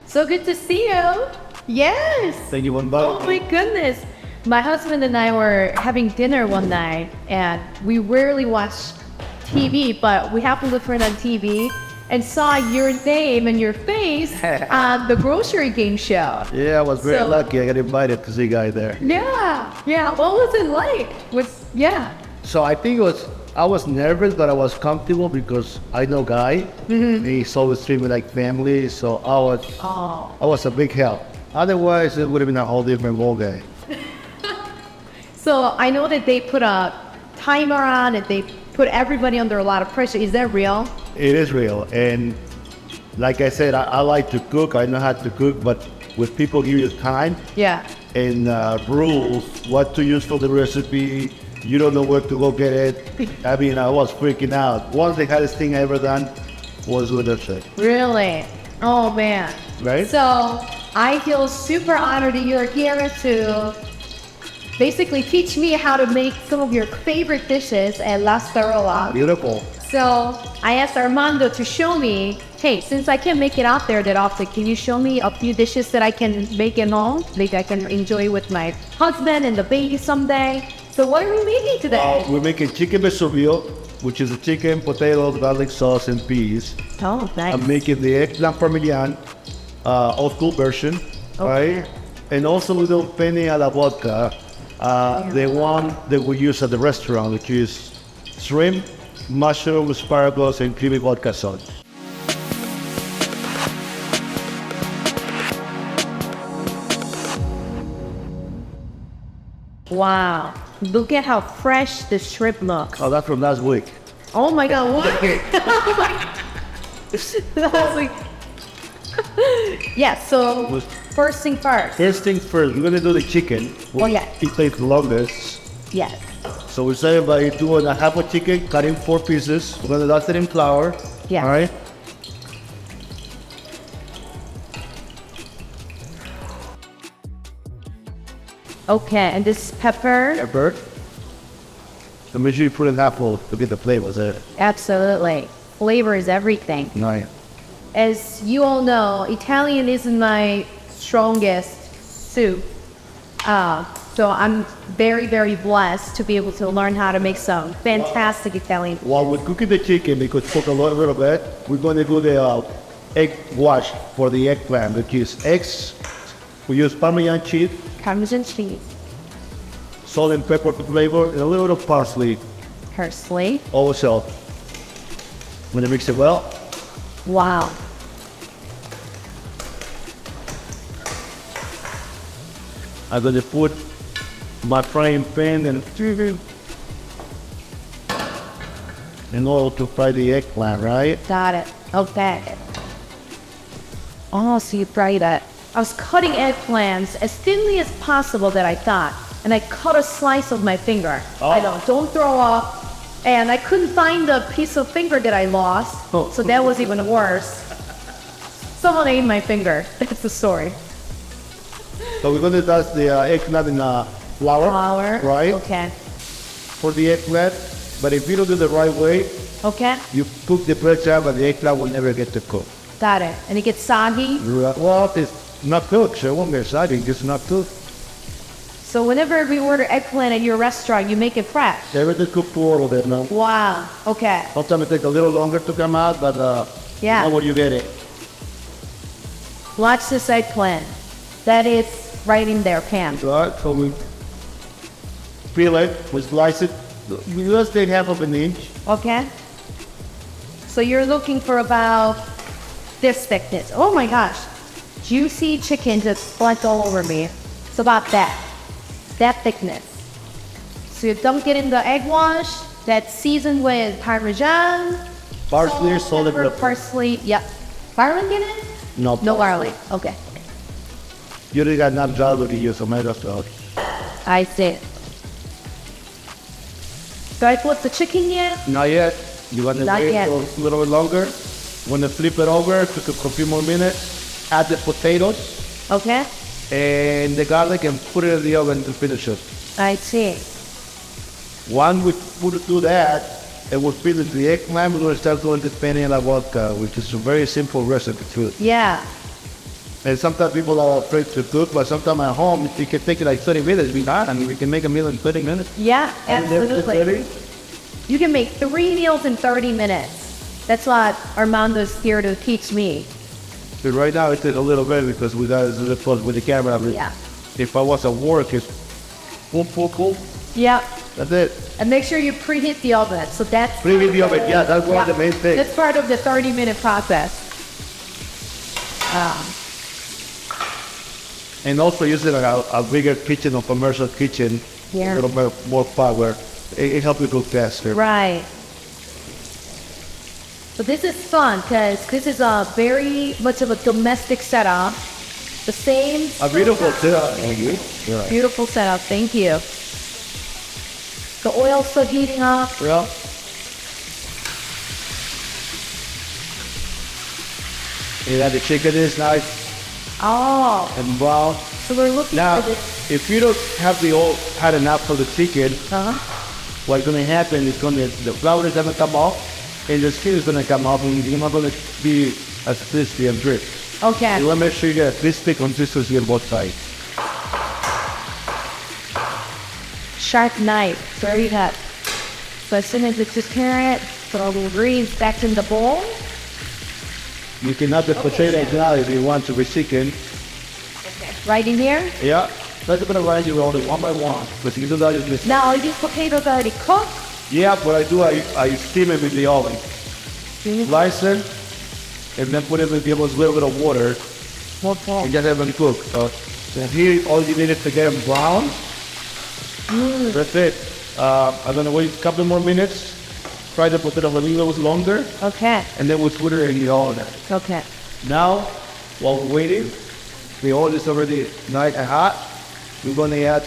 So good to see you. Yes. Thank you, Oh my goodness. My husband and I were having dinner one night, and we rarely watch TV, but we happened to turn on TV and saw your name and your face on the grocery game show. Yeah, I was very lucky. I got invited to see Guy there. Yeah. What was it like? So I think I was nervous, but I was comfortable because I know Guy. He's always treated me like family, so I was a big help. Otherwise, it would have been a whole different ballgame. So I know that they put a timer on and they put everybody under a lot of pressure. Is that real? It is real, and like I said, I like to cook. I know how to cook, but when people give you time and rules, what to use for the recipe, you don't know where to go get it. I mean, I was freaking out. One of the hardest thing I ever done was with a chef. Really? Oh man. Right? So I feel super honored that you're here to basically teach me how to make some of your favorite dishes at La Scarola. Beautiful. So I asked Armando to show me, hey, since I can't make it out there that often, can you show me a few dishes that I can make at home? Like I can enjoy with my husband and the baby someday. So what are we making today? We're making chicken besurreo, which is a chicken, potatoes, garlic sauce, and peas. Oh, nice. I'm making the eggplant parmesan, old school version, right? And also a little penne alla vodka, the one that we use at the restaurant, which is shrimp, mushroom, asparagus, and creamy vodka sauce. Wow. Look at how fresh the shrimp looks. Oh, that's from last week. Oh my God, what? Last week. Yeah, so first thing first. First things first, we're gonna do the chicken. It takes the longest. Yes. So we started by doing a half a chicken, cut in 4 pieces. We're gonna dust it in flour. Yeah. All right. Okay, and this pepper? Pepper. So make sure you put in half full to get the flavors there. Absolutely. Flavor is everything. Nice. As you all know, Italian isn't my strongest suit. So I'm very, very blessed to be able to learn how to make some fantastic Italian. While we're cooking the chicken, because it took a little bit, we're going to do the egg wash for the eggplant, which is eggs. We use Parmesan cheese, Parmesan cheese, salt and pepper to flavor, and a little bit of parsley. parsley. Also, I'm going to mix it well. Wow. I'm going to put my frying pan and in order to fry the eggplant, right? Got it. Okay. Oh, so you fried it. I was cutting eggplants as thinly as possible that I thought, and I cut a slice of my finger. I know, don't throw up. And I couldn't find the piece of finger that I lost, so that was even worse. Someone ate my finger. That's the story. So we're going to dust the eggplant in flour. Right? Okay. For the eggplant. But if you don't do the right way, Okay. you cook the bread but the eggplant will never get to cook. Got it. And it gets soggy. Well, it's not cooked, so it won't get soggy. It's not cooked. So whenever we order eggplant at your restaurant, you make it fresh. Everything cooked to order there now. Wow. Okay. Sometimes it takes a little longer to come out, but now when you get it. Watch this eggplant. That is right in their pan. Right, so we peel it, we slice it. We just take half of an inch. Okay. So you're looking for about this thickness. Oh my gosh. Juicy chicken just splashed all over me. It's about that thickness. So you dunk it in the egg wash that's seasoned with Parmesan, Parsley, salt, and pepper, pepper. parsley. Yep. Garlic in it? No. No garlic. Okay. You already got enough garlic to use tomato sauce. I see. Do I put the chicken yet? Not yet. You want to Not wait yet. for a little bit longer. Want to flip it over, took a few more minutes. add the potatoes Okay. and the garlic and put it in the oven to finish it. I see. Once we do that, and we'll finish the eggplant, we're going to start doing the penne alla vodka, which is a very simple recipe too. Yeah. And sometimes people are afraid to cook, but sometimes at home, it can take like 30 minutes. We can make a meal in 30 minutes. Yeah, absolutely. You can make 3 meals in 30 minutes. That's what Armando's here to teach me. But right now it takes a little bit because we got to close with the camera. Yeah. If I was at work, it's boom. Yeah. That's it. And make sure you preheat the oven. So that's Preheat the oven. Yeah, that's one of the main things. That's part of the 30-minute process. And also using a bigger kitchen or commercial kitchen, Yeah. a little bit more power. It helps you cook faster. Right. So this is fun because this is a very much of a domestic setup. The same. A beautiful setup. Beautiful setup. Thank you. The oil's still heating up. Yeah. Yeah, the chicken is nice Oh, and brown. so we're looking Now, for this. if you don't have the oil hot enough for the chicken, what's going to happen is the flour is going to come off and the skin is going to come off and you're not going to be as crispy and drip. Okay. You want to make sure you get a crispy consistency on both sides. Sharp knife. Very hot. So as soon as it's just carrot, throw the greens back in the bowl. You can add the potatoes now if you want to be chicken. Okay. Right in here. Yeah. That's going to rise you roll it one by one. But you do that is missing. Now are these potatoes already cooked? Yeah, what I do, I steam it in the oven. Slice it, and then put it in the oven with a little bit of water. And just have them cooked. So here, all you need is to get them brown. That's it. I'm going to wait a couple more minutes. Fry the potato a little bit longer. Okay. And then we'll put it in the oven. Okay. Now, while we're waiting, the oil is already nice and hot. We're going to add,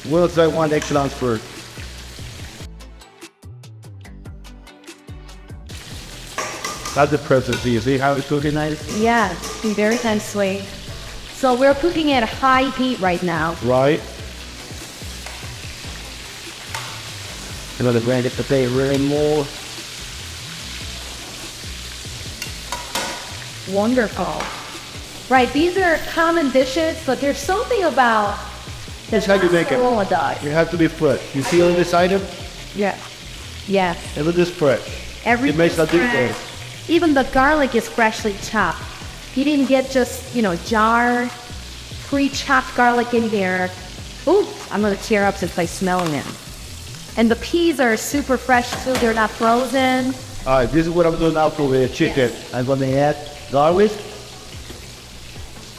we'll try 1 extra ounce first. That's the process. You see how it's cooking nice? Yeah, very nicely. So we're cooking at high heat right now. Right. I'm going to grind the potato really more. Wonderful. Right, these are common dishes, but there's something about That's how you make it. Scarola dog. You have to be fresh. You see on this item? Yeah. Yeah. It looks fresh. It makes a difference. Even the garlic is freshly chopped. He didn't get just, jar, pre-chopped garlic in there. Ooh, I'm gonna tear up since I smell them. And the peas are super fresh too, they're not frozen. All right, this is what I'm doing now for the chicken. I'm going to add garlic.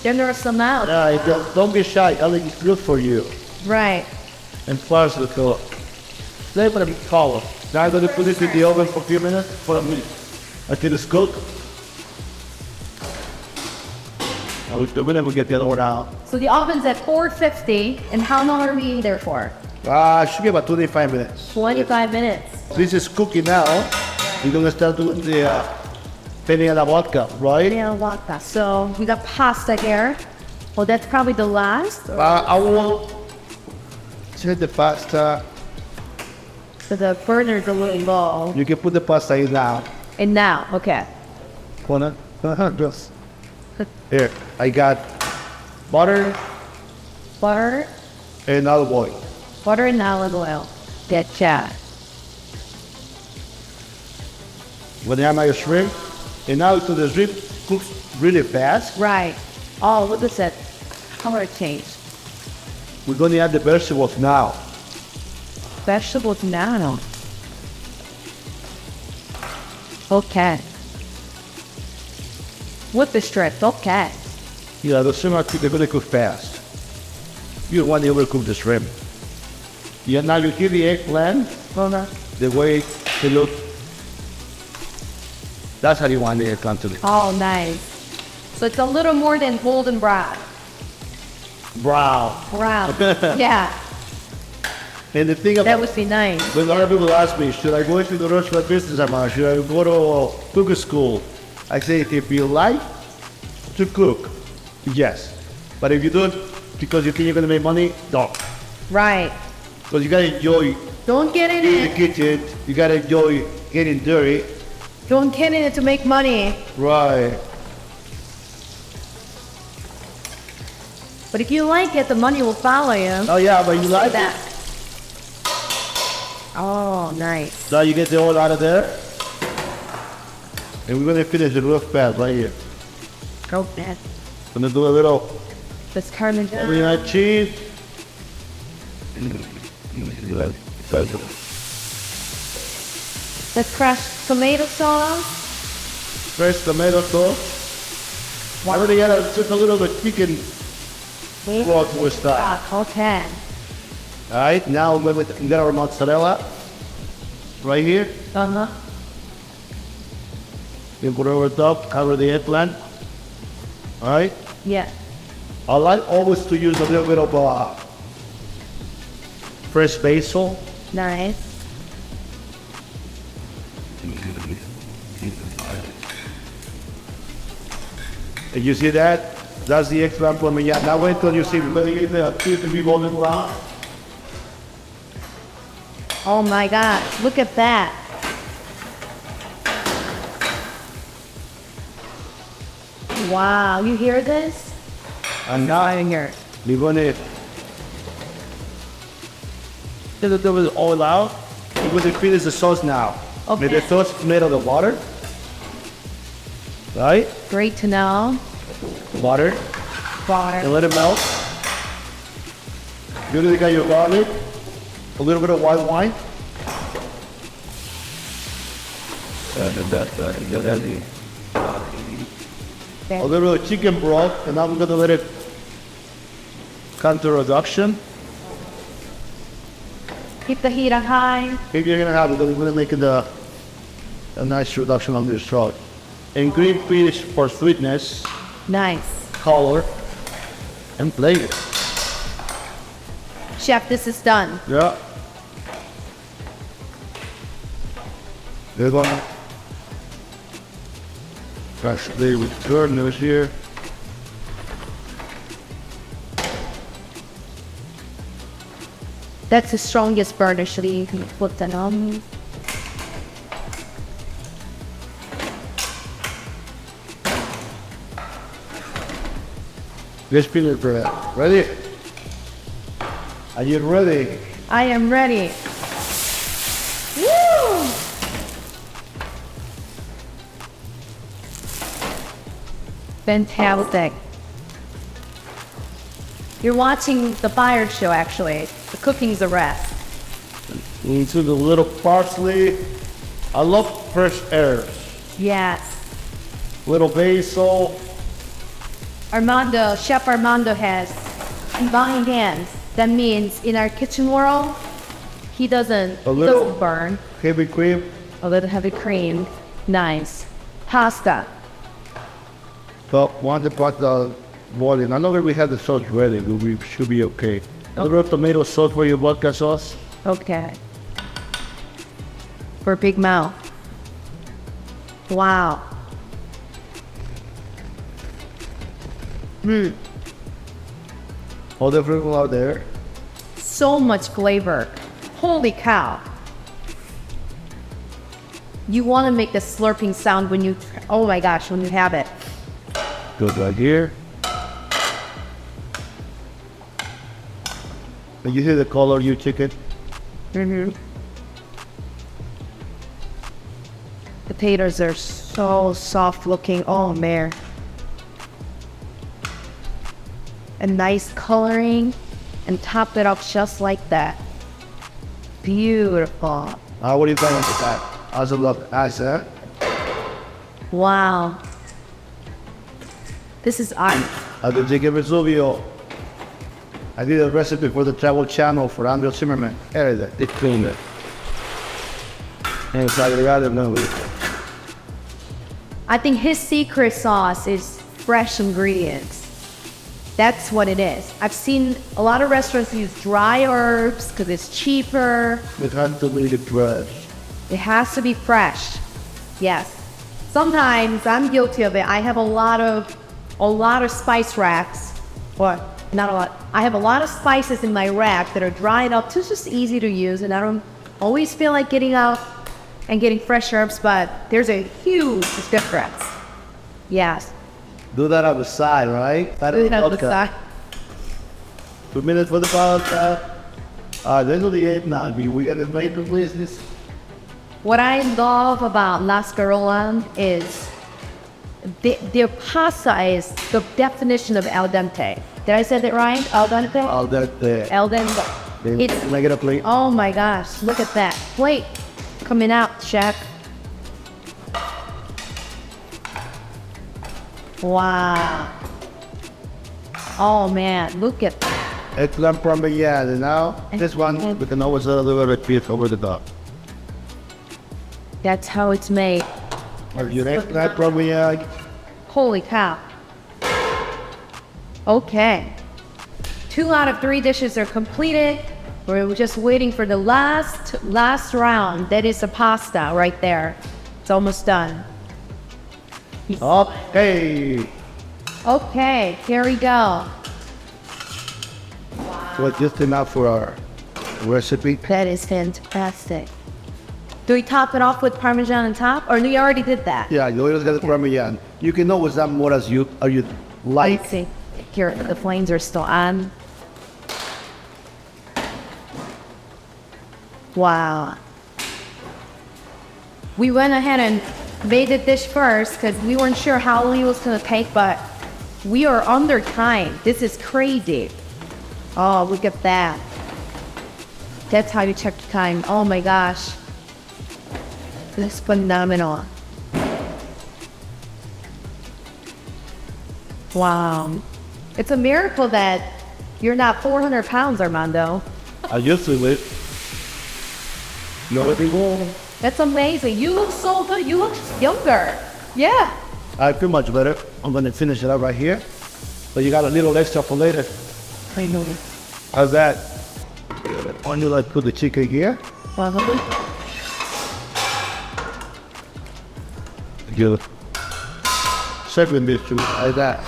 Generous amount. Don't be shy. Garlic is good for you. Right. And plus the color. They're going to be color. Now I'm going to put it in the oven for a few minutes, until it's cooked. We'll get the other one out. So the oven's at 450, and how long are we in there for? Should be about 25 minutes. 25 minutes. This is cooking now. We're going to start doing the penne alla vodka, right? Yeah, vodka. So we got pasta here. Well, that's probably the last. I will set the pasta. So the burner's a little low. You can put the pasta in now. And now, okay. Just. Here, I got butter Butter, and olive oil. butter and olive oil. Getcha. When I have my shrimp, and now so the shrimp cooks really fast, Right. Oh, look at that color change. we're going to add the vegetables now. Vegetables now. Okay. With the strips, okay. Yeah, the shrimp they're going to cook fast. You don't want to overcook the shrimp. Yeah, now you hear the eggplant, the way they look. That's how you want the eggplant to look. Oh, nice. So it's a little more than golden brown. Brown. Brown. Yeah, And the thing that about would be nice. when a lot of people ask me, should I go into the restaurant business or not? Should I go to cooking school? I say, if you like to cook, Yes. But if you do it because you think you're gonna make money, don't. Right. Because you gotta enjoy Don't get in the it. kitchen. You gotta enjoy getting dirty. Don't get in it to make money. Right. But if you like it, the money will follow you. Oh yeah, but you like that. it. Oh, nice. Now you get the oil out of there. And we're gonna finish it real fast right here. Go man. Gonna do a little This Parmesan. green cheese. The crushed tomato sauce. Fresh tomato sauce. I already had just a little bit of chicken broth with that. Okay. Alright, now we got our mozzarella right here. Uh-huh. You put it over the top, cover the eggplant. Alright? Yeah. I like always to use a little bit of fresh basil. Nice. And you see that? That's the eggplant for me. Yeah, now wait till you see the cheese to be golden brown. Oh my gosh, look at that. Wow, you hear this? And now Here. we're gonna get a little bit of oil out. We're gonna finish the sauce now. Okay. The sauce is made of the water. Right? Great to know. Water. Water. And let it melt. You really got your garlic. A little bit of white wine. A little bit of chicken broth, and now we're gonna let it come to reduction. Keep the heat on high. If you're gonna have it, we're gonna make it a nice reduction on this sauce. And green fish for sweetness, Nice. color, and flavor. Chef, this is done. Yeah. They're gonna freshly with garnish here. That's the strongest burner, so you can put that on. Let's peel it for that. Ready? Are you ready? I am ready. Woo! Fantastic. You're watching the fire show, actually. The cooking's a rest. Into the little parsley. I love fresh herbs. Yes. Little basil. Chef Armando has combined hands. That means in our kitchen world, he doesn't burn. Heavy cream. A little heavy cream. Nice. Pasta. So once the pasta boiling, I know that we have the sauce ready, we should be okay. A little bit of tomato sauce for your vodka sauce. Okay. For big mouth. Wow. All the flavor out there. So much flavor. Holy cow. You want to make the slurping sound when you, oh my gosh, when you have it. Good right here. And you hear the color of your chicken? Mm-hmm. Potatoes are so soft looking. Oh man. A nice coloring and top it off just like that. Beautiful. What do you think of that? How's it look? Nice, huh? Wow. This is art. I did chicken Vesuvio. I did a recipe for the Travel Channel for Andrew Zimmerman. Here it is. They cleaned it. And it's like rather no. I think his secret sauce is fresh ingredients. That's what it is. I've seen a lot of restaurants use dry herbs because it's cheaper. It has to be fresh. It has to be fresh. Yes. Sometimes I'm guilty of it. I have a lot of a lot of spice racks, or not a lot. I have a lot of spices in my rack that are dried up, so it's just easy to use, and I don't always feel like getting out and getting fresh herbs, but there's a huge difference. Yes. Do that on the side, right? Do it on the side. 2 minutes for the pasta. This is the eggplant. We got to make the business. What I love about La Scarola is their pasta is the definition of al dente. Did I say that right? Al dente? Al dente. Al dente. It's make it a plate. Oh my gosh, look at that. Plate coming out, chef. Wow. Oh man, look at that. Eggplant parmesan, and now this one we can always a little bit beef over the top. That's how it's made. Your eggplant parmesan. Holy cow. Okay. 2 out of 3 dishes are completed. We're just waiting for the last round. That is the pasta right there. It's almost done. Okay. Okay, here we go. So just enough for our recipe. That is fantastic. Do we top it off with Parmesan on top? Or we already did that? Yeah, you always got the parmesan. You can always add more as you like. Let's see. Here, the flames are still on. Wow. We went ahead and made the dish first because we weren't sure how long it was going to take, but we are under time. This is crazy. Oh, look at that. That's how you check the time. Oh my gosh. This is phenomenal. Wow. It's a miracle that you're not 400 pounds, Armando. I used to live. No people. That's amazing. You look so good. You look younger. Yeah. I feel much better. I'm going to finish it up right here. So you got a little extra for later. I know. How's that? Why don't you like put the chicken here? Good. Second dish like that.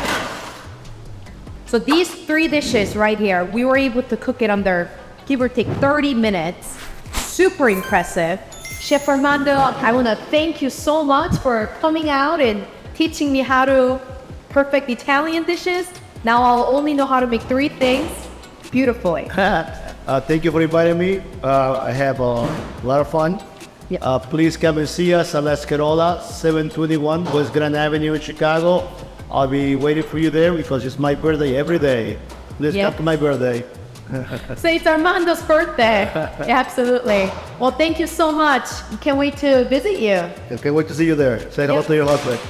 So these 3 dishes right here, we were able to cook it under, give or take, 30 minutes. Super impressive. Chef Armando, I want to thank you so much for coming out and teaching me how to perfect Italian dishes. Now I'll only know how to make 3 things beautifully. Thank you for inviting me. I have a lot of fun. Yep. Please come and see us at La Scarola, 721 West Grand Avenue in Chicago. I'll be waiting for you there because it's my birthday every day. Please come to my birthday. So it's Armando's birthday. Absolutely. Well, thank you so much. Can't wait to visit you. I can't wait to see you there. Say hello to your husband.